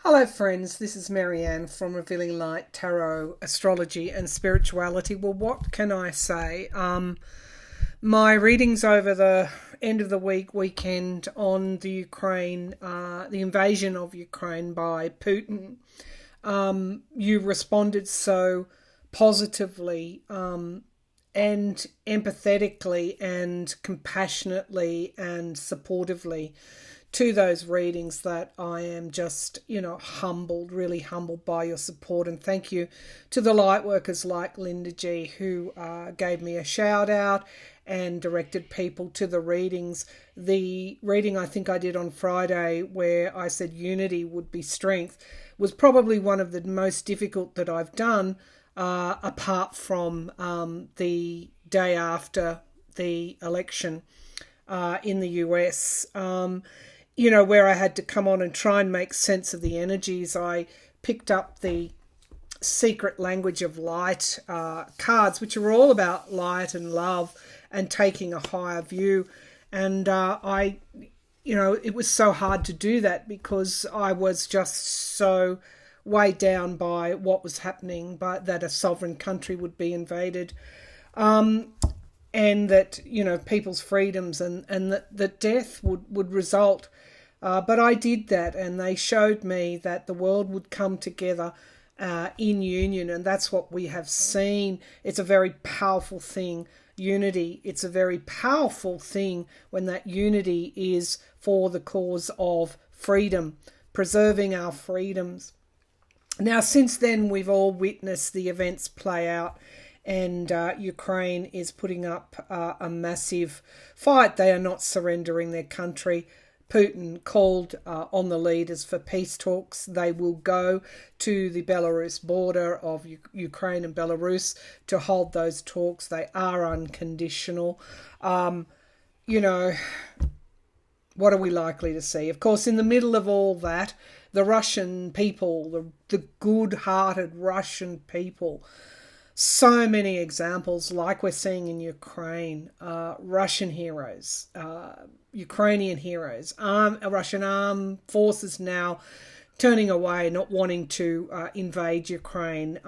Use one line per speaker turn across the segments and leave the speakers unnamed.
Hello, friends. This is Marianne from Revealing Light Tarot, Astrology, and Spirituality. Well, what can I say? My readings over the end of the weekend on the Ukraine, the invasion of Ukraine by Putin. You responded so positively and empathetically and compassionately and supportively to those readings that I am just, humbled, really humbled by your support. And thank you to the light workers like Linda G, who gave me a shout out and directed people to the readings. The reading I think I did on Friday, where I said unity would be strength, was probably one of the most difficult that I've done, apart from the day after the election in the US. Where I had to come on and try and make sense of the energies. I picked up the Secret Language of Light cards, which are all about light and love and taking a higher view. And it was so hard to do that because I was just so weighed down by what was happening, but that a sovereign country would be invaded. And that, people's freedoms and that death would result. But I did that, and they showed me that the world would come together in union, and that's what we have seen. It's a very powerful thing, unity. It's a very powerful thing when that unity is for the cause of freedom, preserving our freedoms. Now, since then, we've all witnessed the events play out, and Ukraine is putting up a massive fight. They are not surrendering their country. Putin called on the leaders for peace talks. They will go to the Belarus border of Ukraine and Belarus to hold those talks. They are unconditional. What are we likely to see? Of course, in the middle of all that, the Russian people, the good-hearted Russian people, so many examples like we're seeing in Ukraine, Russian heroes, Ukrainian heroes, Russian armed forces now turning away, not wanting to invade Ukraine,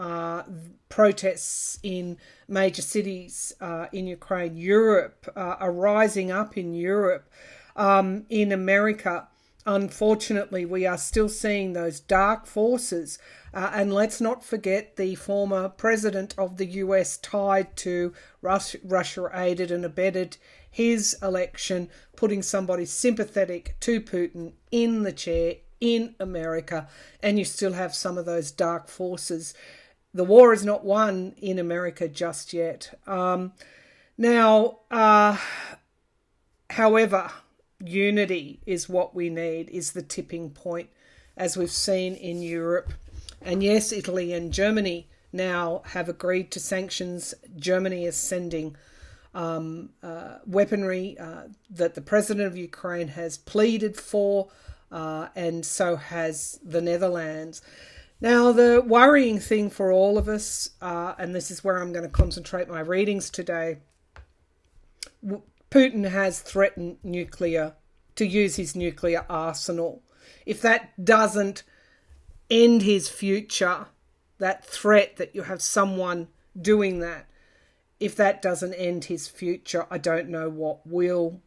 protests in major cities in Ukraine, Europe are rising up in Europe, in America. Unfortunately, we are still seeing those dark forces. And let's not forget the former president of the US tied to Russia aided and abetted his election, putting somebody sympathetic to Putin in the chair in America. And you still have some of those dark forces. The war is not won in America just yet. However, unity is what we need, is the tipping point, as we've seen in Europe. And yes, Italy and Germany now have agreed to sanctions. Germany is sending weaponry that the president of Ukraine has pleaded for, and so has the Netherlands. Now, the worrying thing for all of us, and this is where I'm going to concentrate my readings today, Putin has threatened to use his nuclear arsenal. If that doesn't end his future, that threat that you have someone doing that, if that doesn't end his future, I don't know what will.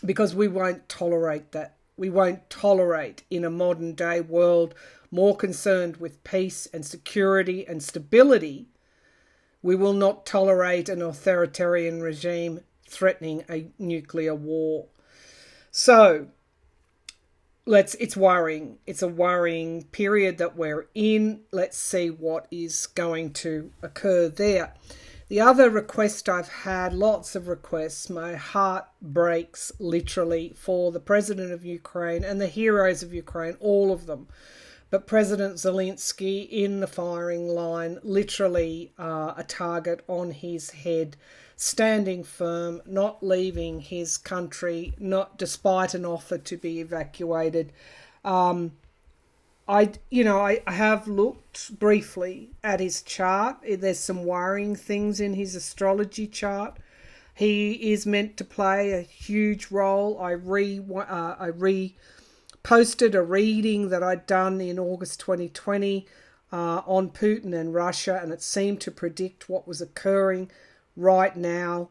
Because we won't tolerate that. We won't tolerate, in a modern day world more concerned with peace and security and stability, we will not tolerate an authoritarian regime threatening a nuclear war. So, it's worrying. It's a worrying period that we're in. Let's see what is going to occur there. The other request I've had, lots of requests, my heart breaks literally for the president of Ukraine and the heroes of Ukraine, all of them. But President Zelenskyy in the firing line, literally a target on his head, standing firm, not leaving his country, not despite an offer to be evacuated. I have looked briefly at his chart. There's some worrying things in his astrology chart. He is meant to play a huge role. I posted a reading that I'd done in August 2020 on Putin and Russia, and it seemed to predict what was occurring right now,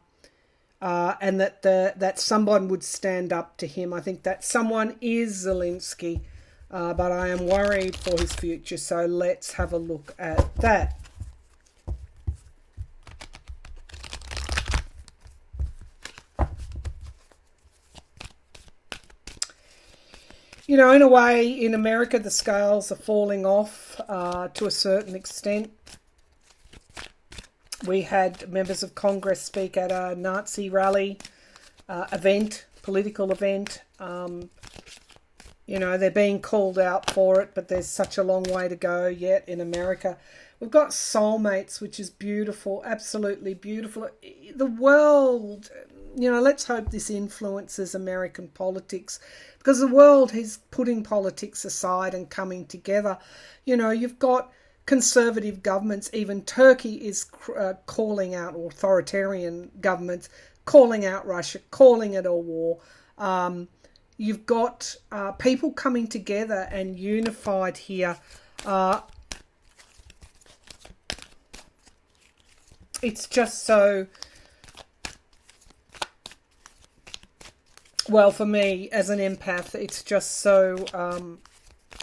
and that someone would stand up to him. I think that someone is Zelenskyy, but I am worried for his future, so let's have a look at that. You know, in a way, in America, the scales are falling off to a certain extent. We had members of Congress speak at a Nazi rally political event. You know, they're being called out for it, but there's such a long way to go yet in America. We've got soulmates, which is beautiful, absolutely beautiful. The world, you know, let's hope this influences American politics, because the world is putting politics aside and coming together. You know, you've got conservative governments, even Turkey is calling out authoritarian governments, calling out Russia, calling it a war. You've got people coming together and unified here. It's just so, well, for me as an empath, it's just so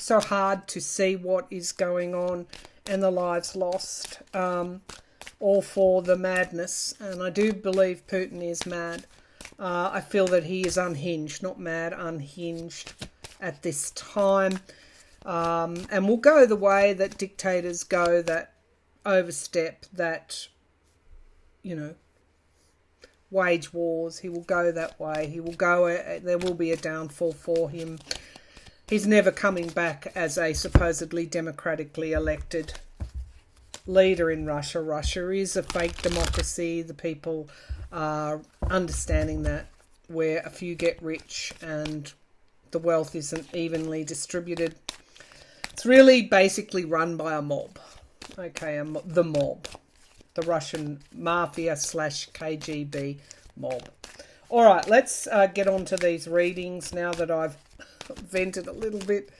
so hard to see what is going on and the lives lost, all for the madness. And I do believe Putin is mad. I feel that he is unhinged, not mad, unhinged at this time, and will go the way that dictators go, that overstep, that, you know, wage wars. He will go that way. He will go, there will be a downfall for him. He's never coming back as a supposedly democratically elected leader in Russia. Russia is a fake democracy. The people are understanding that, where a few get rich and the wealth isn't evenly distributed. It's really basically run by a mob. Okay, the mob. The Russian mafia / KGB mob. All right, let's get on to these readings now that I've vented a little bit.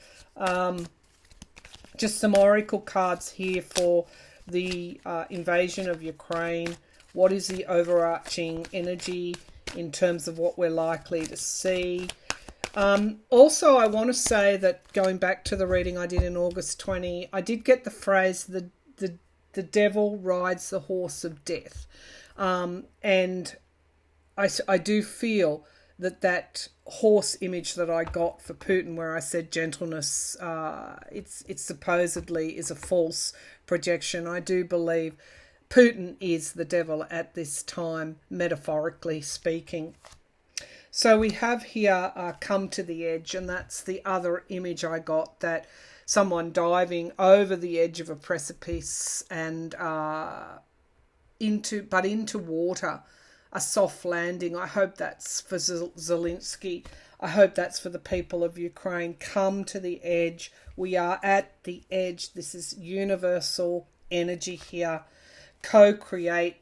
Just some oracle cards here for the invasion of Ukraine. What is the overarching energy in terms of what we're likely to see? Also, I want to say that, going back to the reading I did in August 20, I did get the phrase, the devil rides the horse of death. And I do feel that horse image that I got for Putin, where I said gentleness, it supposedly is a false projection. I do believe Putin is the devil at this time, metaphorically speaking. So we have here come to the edge, and that's the other image I got, that someone diving over the edge of a precipice and into water, a soft landing. I hope that's for Zelenskyy. I hope that's for the people of Ukraine. Come to the edge. We are at the edge. This is universal energy here. Co-create.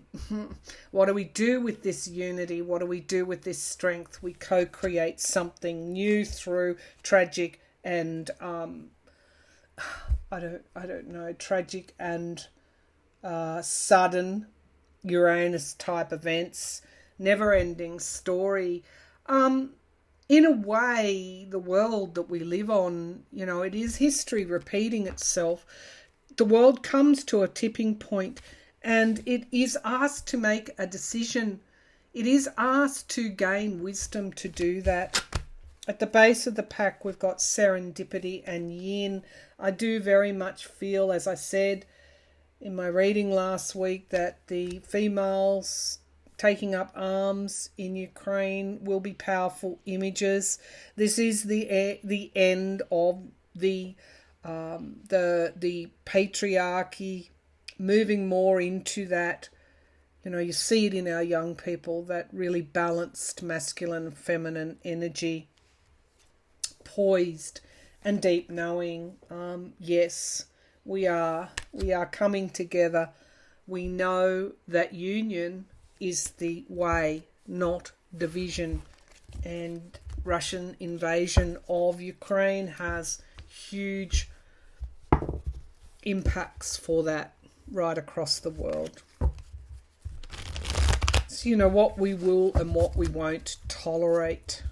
What do we do with this unity? What do we do with this strength? We co-create something new through tragic and I don't know, tragic and sudden Uranus type events, never-ending story. In a way, the world that we live on, you know, it is history repeating itself. The world comes to a tipping point, and it is asked to make a decision. It is asked to gain wisdom to do that. At the base of the pack, we've got serendipity and yin. I do very much feel, as I said in my reading last week, that the females taking up arms in Ukraine will be powerful images. This is the end of the patriarchy, moving more into that. You know, you see it in our young people, that really balanced masculine and feminine energy, poised and deep knowing. Yes, we are coming together. We know that union is the way, not division. And Russian invasion of Ukraine has huge impacts for that right across the world. So you know what we will and what we won't tolerate.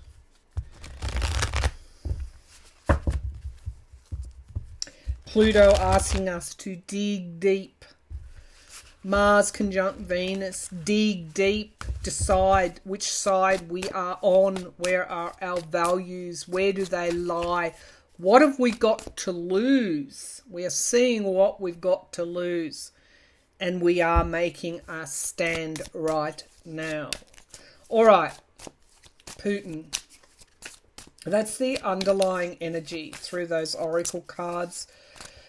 Pluto asking us to dig deep. Mars conjunct Venus, dig deep, decide which side we are on, where are our values, where do they lie, what have we got to lose? We are seeing what we've got to lose, and we are making a stand right now. All right, Putin. That's the underlying energy through those oracle cards.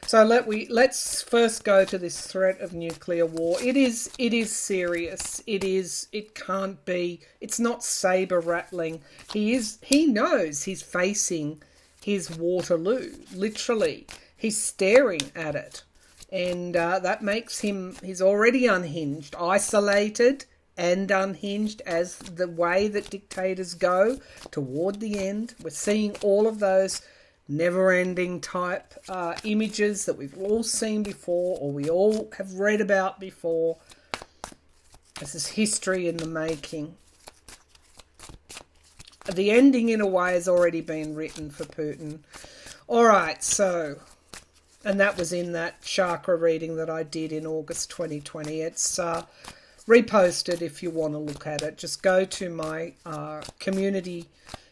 So let's first go to this threat of nuclear war. It is serious. It can't be. It's not saber rattling. He knows he's facing his Waterloo. Literally, he's staring at it, and that makes him. He's already unhinged, isolated, and unhinged, as the way that dictators go toward the end. We're seeing all of those never-ending type images that we've all seen before, or we all have read about before. This is history in the making. The ending, in a way, has already been written for Putin. All right, so, and that was in that chakra reading that I did in August 2020. It's reposted if you want to look at it. Just go to my community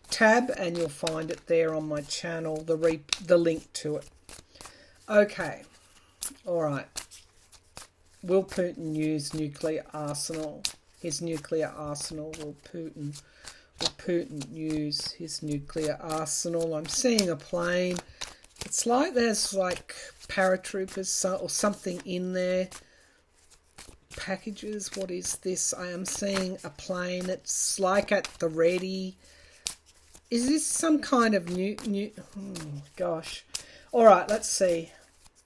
tab and you'll find it there on my channel, the link to it. Okay, all right. Will Putin use nuclear arsenal? His nuclear arsenal. Will Putin use his nuclear arsenal? I'm seeing a plane. It's like there's like paratroopers or something in there. Packages. What is this? I am seeing a plane. It's like at the ready. Is this some kind of new? Oh, gosh. All right, let's see.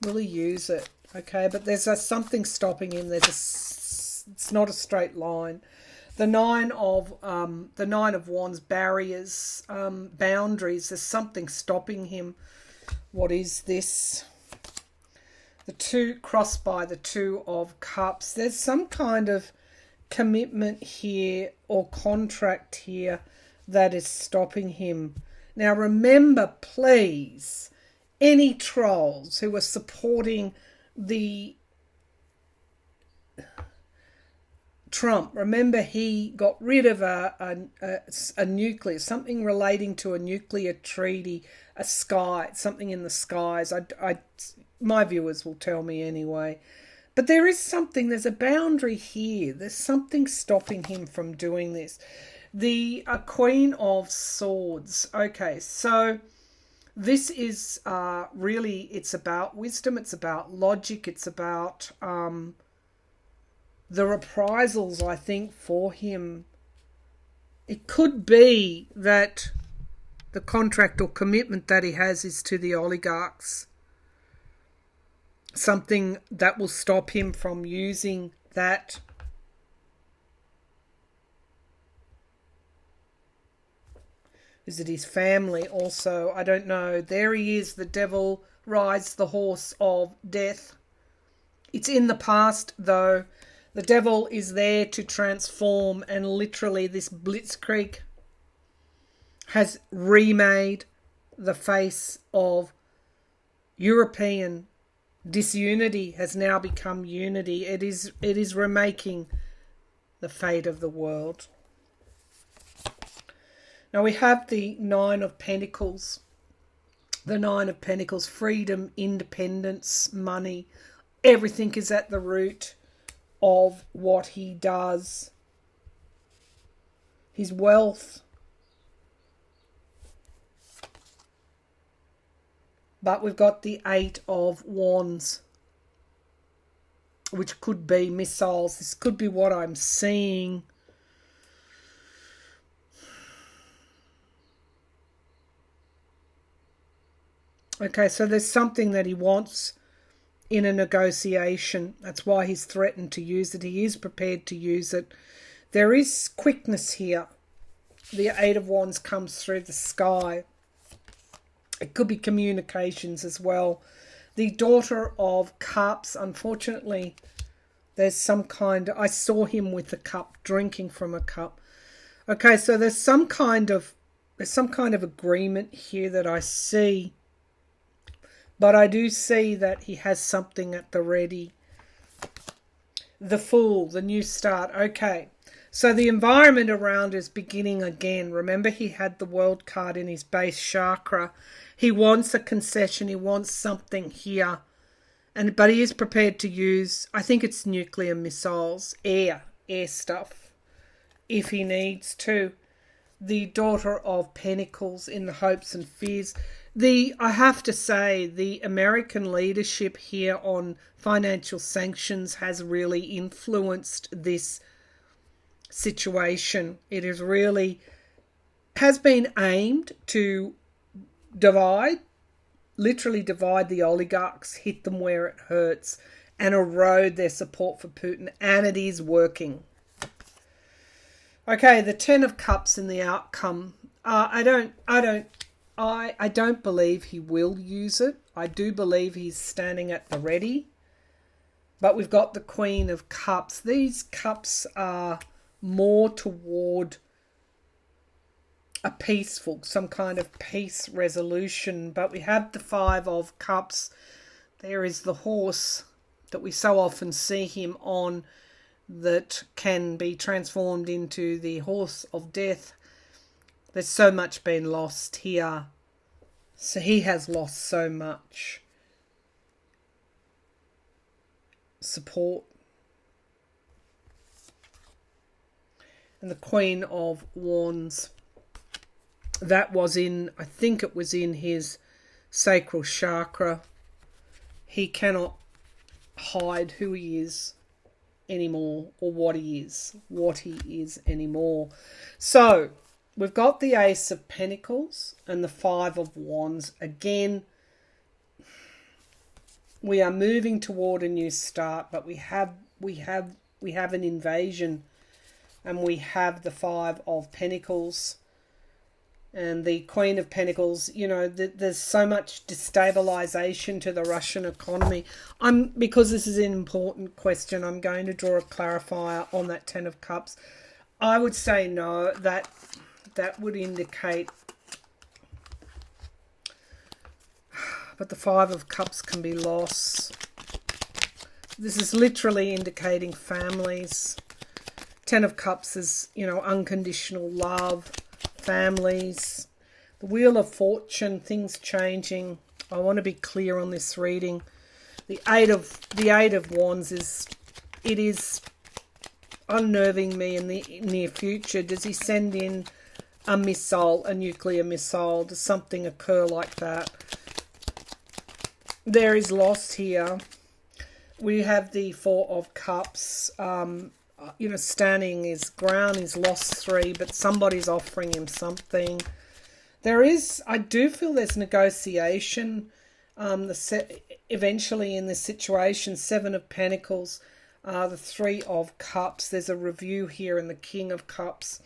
Will he use it? Okay, but there's something stopping him. It's not a straight line. The nine of wands, barriers, boundaries. There's something stopping him. What is this? The two crossed by the two of cups. There's some kind of commitment here or contract here that is stopping him. Now remember, please, any trolls who are supporting the Trump, remember he got rid of a nuclear, something relating to a nuclear treaty, a sky, something in the skies. My viewers will tell me anyway. But there is something, there's a boundary here. There's something stopping him from doing this. The Queen of Swords. Okay, so this is really, it's about wisdom, it's about logic, it's about the reprisals, I think, for him. It could be that the contract or commitment that he has is to the oligarchs. Something that will stop him from using that. Is it his family also? I don't know. There he is. The devil rides the horse of death. It's in the past, though. The devil is there to transform, and literally this blitzkrieg has remade the face of European disunity, has now become unity. It is remaking the fate of the world. Now we have the Nine of Pentacles. The Nine of Pentacles, freedom, independence, money. Everything is at the root of what he does. His wealth. But we've got the Eight of Wands, which could be missiles. This could be what I'm seeing. Okay, so there's something that he wants in a negotiation. That's why he's threatened to use it. He is prepared to use it. There is quickness here. The Eight of Wands comes through the sky. It could be communications as well. The Daughter of Cups, unfortunately, there's some kind I saw him with a cup, drinking from a cup. Okay, so there's some kind of agreement here that I see. But I do see that he has something at the ready. The Fool, the new start. Okay, so the environment around is beginning again. Remember, he had the World card in his base chakra. He wants a concession. He wants something here. But he is prepared to use, I think it's nuclear missiles, air stuff, if he needs to. The Daughter of Pentacles in the hopes and fears. I have to say, the American leadership here on financial sanctions has really influenced this situation. It is really has been aimed to literally divide the oligarchs, hit them where it hurts, and erode their support for Putin, and it is working. Okay, the Ten of Cups in the outcome. I don't believe he will use it. I do believe he's standing at the ready. But we've got the Queen of Cups. These cups are more toward some kind of peace resolution. But we have the Five of Cups. There is the horse that we so often see him on, that can be transformed into the horse of death. There's so much been lost here. So he has lost so much support. And the Queen of Wands. That was I think it was in his sacral chakra. He cannot hide who he is anymore, or what he is anymore. So we've got the Ace of Pentacles and the Five of Wands. Again, we are moving toward a new start, but we have an invasion, and we have the Five of Pentacles and the Queen of Pentacles. You know, there's so much destabilization to the Russian economy. Because this is an important question, I'm going to draw a clarifier on that Ten of Cups. I would say no, that would indicate, but the Five of Cups can be loss. This is literally indicating families. Ten of Cups is, unconditional love, families. The Wheel of Fortune, things changing. I want to be clear on this reading. The Eight of Wands is unnerving me in the near future. Does he send in a missile, a nuclear missile? Does something occur like that? There is loss here. We have the Four of Cups. Standing his ground is lost 3, but somebody's offering him something. I do feel there's negotiation. Eventually in this situation, Seven of Pentacles, the Three of Cups. There's a review here in the King of Cups.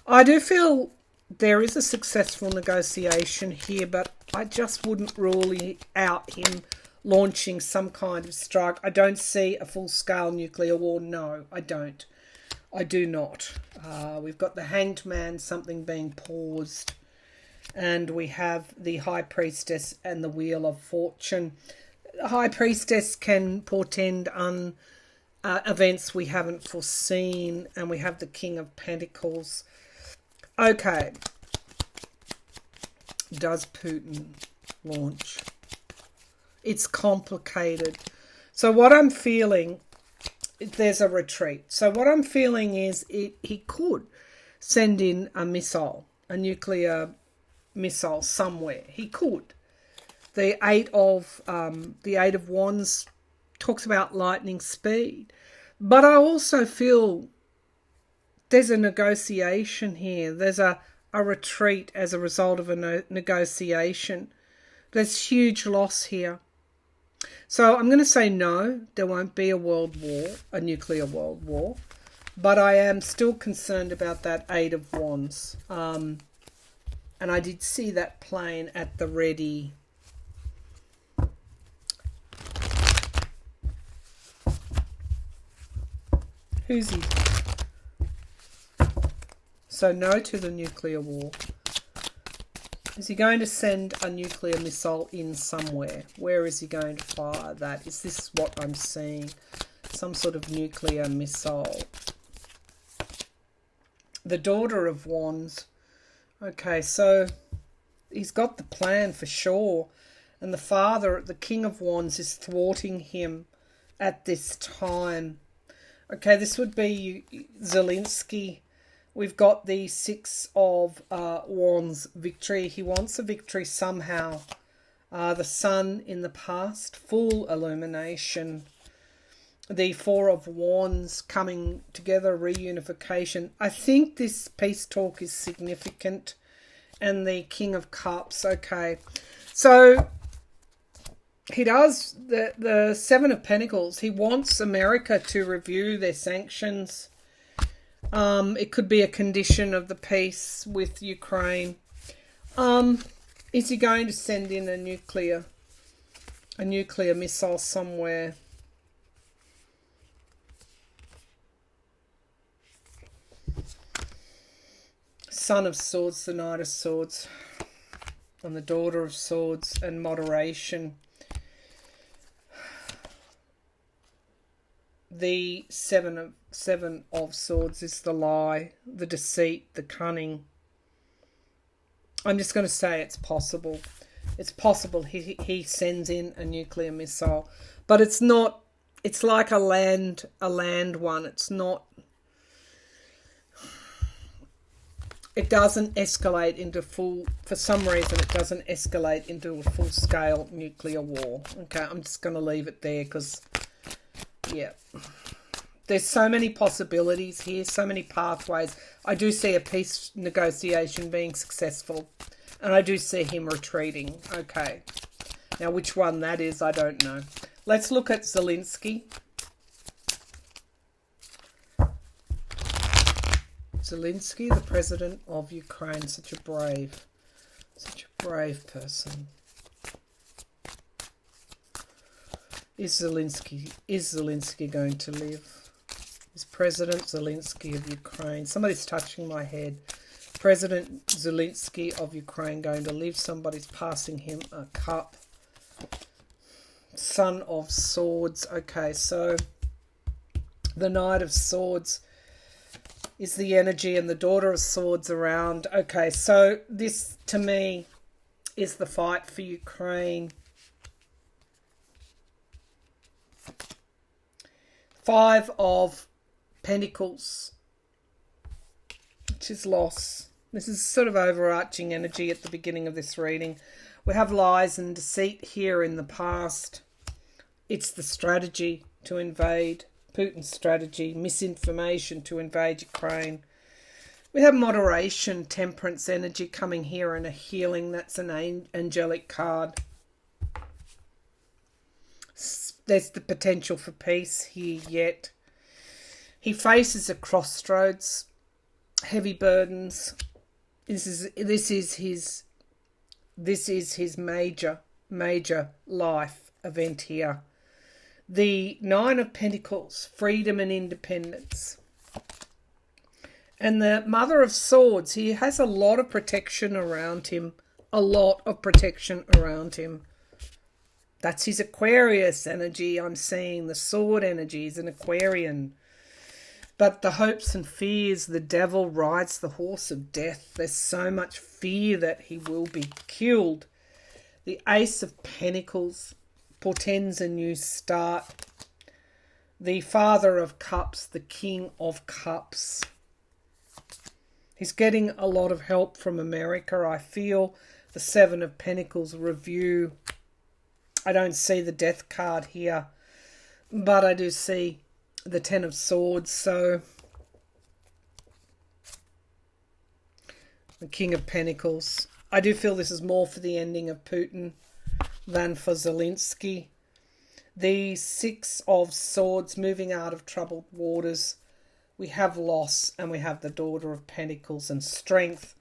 I do feel there is a successful negotiation here, but I just wouldn't rule out him launching some kind of strike. I don't see a full-scale nuclear war. No, I don't. I do not. We've got the Hanged Man, something being paused. And we have the High Priestess and the Wheel of Fortune. The High Priestess can portend events we haven't foreseen. And we have the King of Pentacles. Okay. Does Putin launch? It's complicated. So what I'm feeling, there's a retreat. So what I'm feeling is he could send in a missile, a nuclear missile somewhere. He could. The Eight of Wands talks about lightning speed. But I also feel there's a negotiation here. There's a retreat as a result of a negotiation. There's huge loss here. So I'm going to say no, there won't be a world war, a nuclear world war. But I am still concerned about that Eight of Wands. And I did see that plane at the ready. Who's he? So no to the nuclear war. Is he going to send a nuclear missile in somewhere? Where is he going to fire that? Is this what I'm seeing? Some sort of nuclear missile. The Daughter of Wands. Okay, so he's got the plan for sure. And the father, the King of Wands, is thwarting him at this time. Okay, this would be Zelenskyy. We've got the Six of Wands victory. He wants a victory somehow. The Sun in the past, full illumination. The Four of Wands coming together, reunification. I think this peace talk is significant. And the King of Cups. Okay, so he does the Seven of Pentacles. He wants America to review their sanctions. It could be a condition of the peace with Ukraine. Is he going to send in a nuclear missile somewhere? Son of Swords, the Knight of Swords, and the Daughter of Swords, and moderation. The Seven of Swords is the lie, the deceit, the cunning. I'm just going to say it's possible. It's possible he sends in a nuclear missile, but it's not. It's like a land one. It's not. It doesn't escalate into full. For some reason, it doesn't escalate into a full-scale nuclear war. Okay, I'm just going to leave it there because. Yeah, there's so many possibilities here, so many pathways. I do see a peace negotiation being successful, and I do see him retreating. Okay, now which one that is, I don't know. Let's look at Zelenskyy. Zelenskyy, the president of Ukraine, such a brave person. Is Zelenskyy going to live? Is President Zelenskyy of Ukraine... Somebody's touching my head. President Zelenskyy of Ukraine going to live? Somebody's passing him a cup. Son of Swords. Okay, so the Knight of Swords is the energy and the Daughter of Swords around. Okay, so this to me is the fight for Ukraine. Five of Pentacles, which is loss. This is sort of overarching energy at the beginning of this reading. We have lies and deceit here in the past. It's the strategy to invade, Putin's strategy, misinformation to invade Ukraine. We have moderation, temperance energy coming here and a healing. That's an angelic card. There's the potential for peace here yet. He faces a crossroads, heavy burdens. This is his major life event here. The Nine of Pentacles, freedom and independence. And the Mother of Swords, he has a lot of protection around him. A lot of protection around him. That's his Aquarius energy. I'm seeing the sword energy is an Aquarian. But the hopes and fears, the devil rides the horse of death. There's so much fear that he will be killed. The Ace of Pentacles portends a new start. The Father of Cups, the King of Cups. He's getting a lot of help from America, I feel. The Seven of Pentacles review. I don't see the Death card here, but I do see the Ten of Swords. So the King of Pentacles. I do feel this is more for the ending of Putin than for Zelenskyy. The Six of Swords, moving out of troubled waters. We have loss, and we have the Daughter of Pentacles and strength.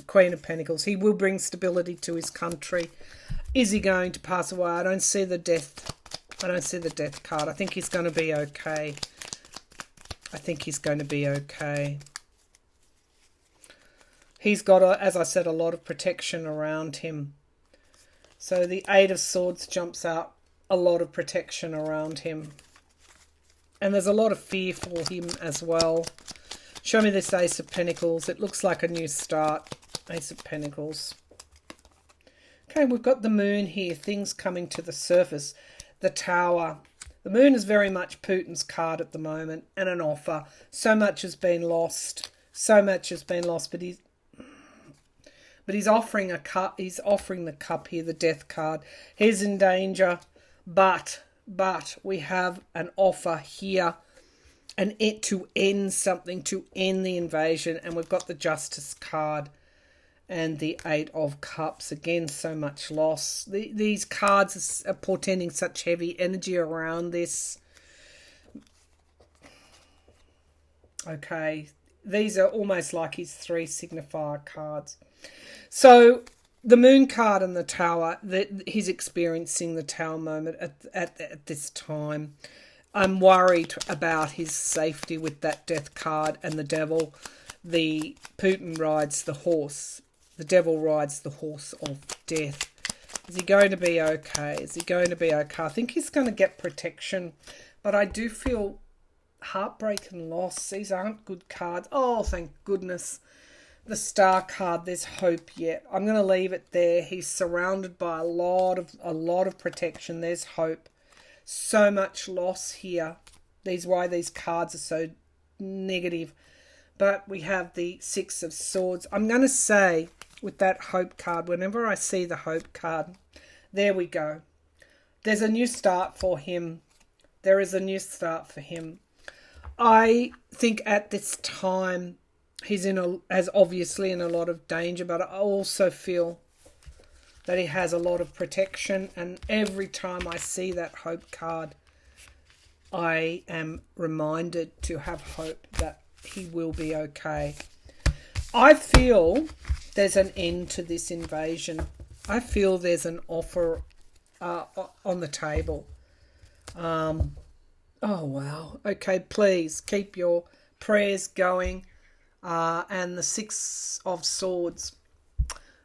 Queen of Pentacles. He will bring stability to his country. Is he going to pass away? I don't see the death. I don't see the death card. I think he's going to be okay. I think he's going to be okay. He's got, as I said, a lot of protection around him. So the Eight of Swords jumps out. A lot of protection around him. And there's a lot of fear for him as well. Show me this Ace of Pentacles. It looks like a new start. Ace of Pentacles. Okay, we've got the Moon here. Things coming to the surface. The Tower. The Moon is very much Putin's card at the moment. And an offer. So much has been lost. So much has been lost. But he's offering a cup. He's offering the cup here. The Death card. He's in danger. But we have an offer here. And it to end something. To end the invasion. And we've got the Justice card. And the Eight of Cups. Again, so much loss. These cards are portending such heavy energy around this. Okay. These are almost like his 3 signifier cards. So, the Moon card and the Tower. He's experiencing the Tower moment at this time. I'm worried about his safety with that Death card and the Devil. The Putin rides the horse. The Devil rides the horse of death. Is he going to be okay? Is he going to be okay? I think he's going to get protection. But I do feel heartbreak and loss. These aren't good cards. Oh, thank goodness. The Star card, there's hope yet. I'm going to leave it there. He's surrounded by a lot of protection. There's hope. So much loss here. Why these cards are so negative. But we have the Six of Swords. I'm going to say, with that Hope card, whenever I see the Hope card, there we go. There's a new start for him. There is a new start for him. I think at this time, he's obviously in a lot of danger, but I also feel that he has a lot of protection. And every time I see that Hope card, I am reminded to have hope that he will be okay. I feel there's an end to this invasion. I feel there's an offer on the table. Oh, wow. Okay, please keep your prayers going. And the Six of Swords,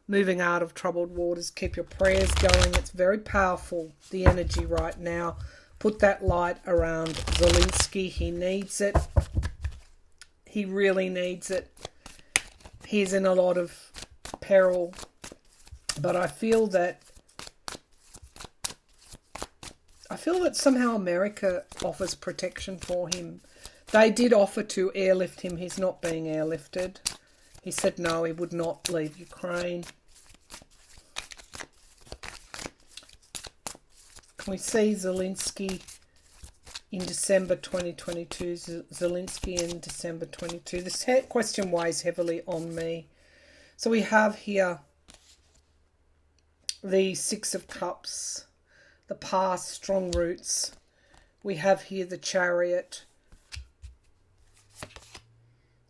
moving out of troubled waters. Keep your prayers going. It's very powerful, the energy right now. Put that light around Zelenskyy. He needs it. He really needs it. He's in a lot of peril. But I feel that somehow America offers protection for him. They did offer to airlift him. He's not being airlifted. He said no, he would not leave Ukraine. Can we see Zelenskyy in December 2022? Zelenskyy in December 22. This question weighs heavily on me. So we have here the Six of Cups, the past, strong roots. We have here the Chariot.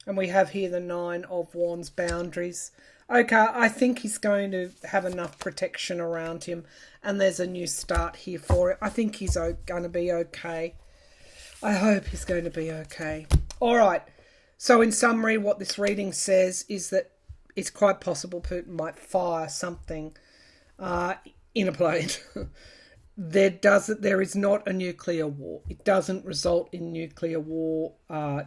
And we have here the Nine of Wands, boundaries. Okay, I think he's going to have enough protection around him. And there's a new start here for it. I think he's going to be okay. I hope he's going to be okay. All right. So in summary, what this reading says is that it's quite possible Putin might fire something in a plane. There is not a nuclear war. It doesn't result in nuclear war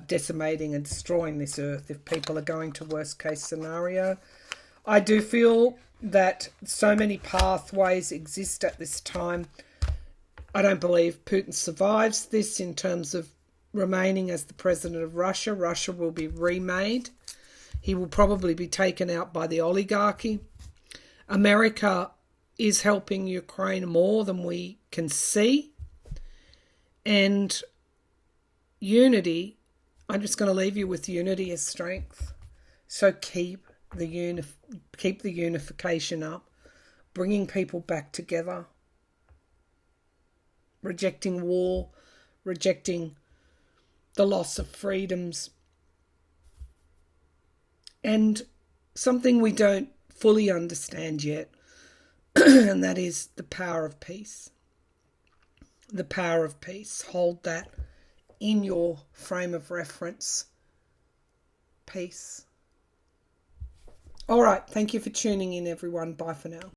decimating and destroying this earth if people are going to worst case scenario. I do feel that so many pathways exist at this time. I don't believe Putin survives this in terms of remaining as the president of Russia. Russia will be remade. He will probably be taken out by the oligarchy. America is helping Ukraine more than we can see. And unity, I'm just going to leave you with unity as strength. So keep the unification up, bringing people back together, rejecting war, rejecting the loss of freedoms, and something we don't fully understand yet, and that is the power of peace. The power of peace. Hold that in your frame of reference. Peace. All right. Thank you for tuning in, everyone. Bye for now.